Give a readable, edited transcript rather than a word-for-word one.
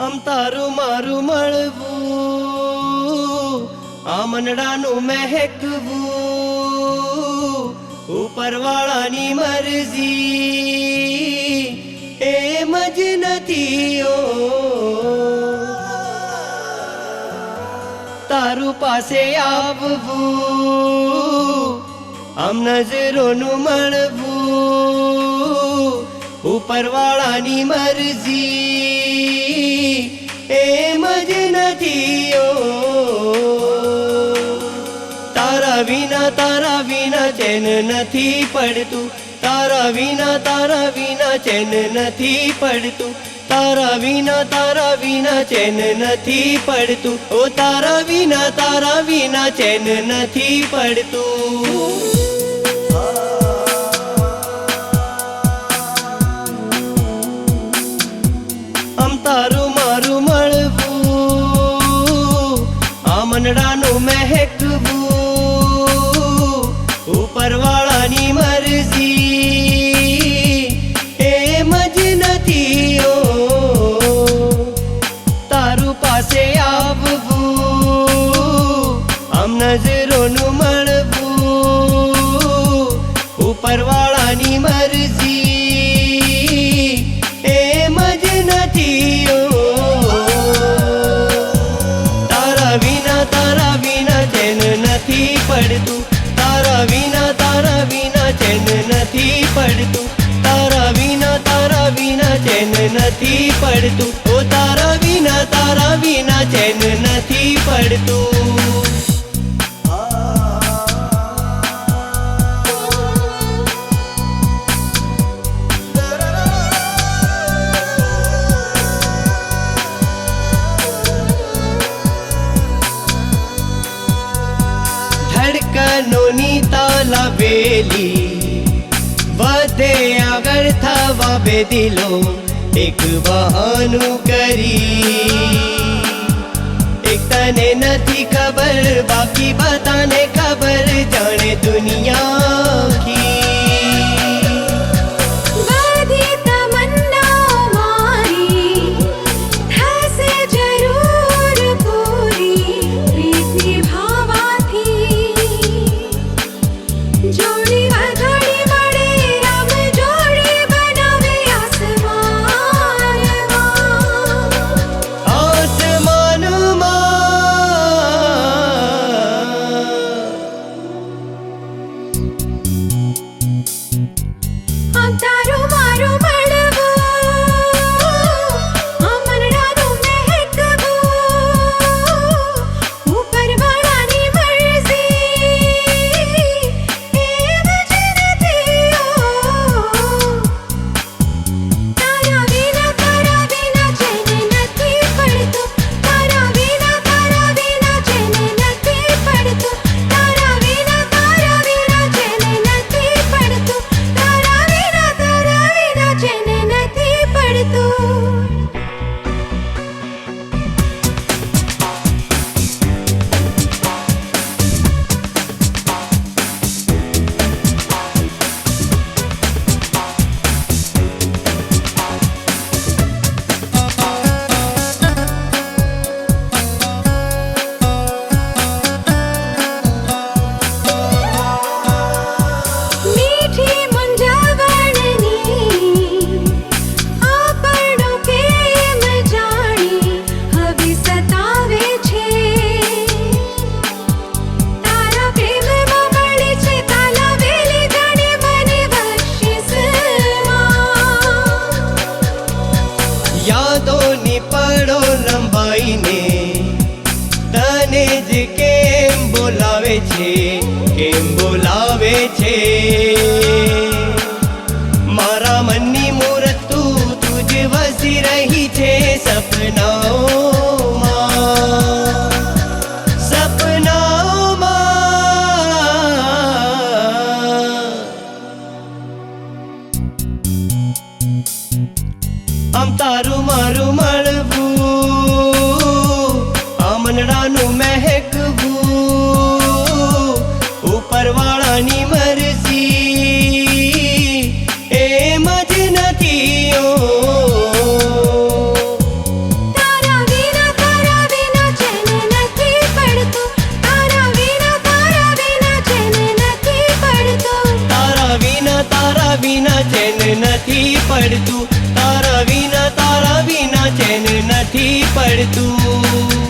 આમ તારું મારું મળવું, આમનડાનું મહેકવું, ઉપરવાળાની મરજી એમ જ નથી ઓ. તારું પાસે આવવું, આમ નજરોનું મળવું, ઉપરવાળાની મરજી એમ જ નથી ઓ. તારા વિના ચેન નથી પડતું, તારા વિના ચેન નથી પડતું, તારા વિના ચેન નથી પડતું, ઓ તારા વિના ચેન નથી પડતું. આમ તારું મારું મળવું, આમનડાનું મહેકવું, ઉપરવાળાની મરજી એમ જ નથી ઓ. તારું પાસે આવવું, આમ નજરોનું મળવું, ઉપરવાળાની મરજી એમ જ નથી ઓ. તારા વિના ચેન નથી પડતું, તારા વિના ચેન નથી પડતું, તારા વિના ચેન નથી પડતું, ઓ તારા વિના ચેન નથી પડતું. ધડકનોની તાલાવેલી વધે આગળ થવા બે દિલો એક બહાનું કરી. એક તને નથી ખબર, બાકી બધાને ખબર, જાણે દુનિયા યાદોની પડો લંબાઈને તને જ કેમ બોલાવે છે, કેમ બોલાવે છે. મારા મનની મૂરત તું જ વસી રહી છે સપનાઓમાં, સપનાઓમાં. આમ તારું મારું મળવું, આમનડાનું મહેકવું, ઉપરવાળાની મરજી એમ જ નથી ઓ. પડતું, તારા વિના ચેન નથી પડતું.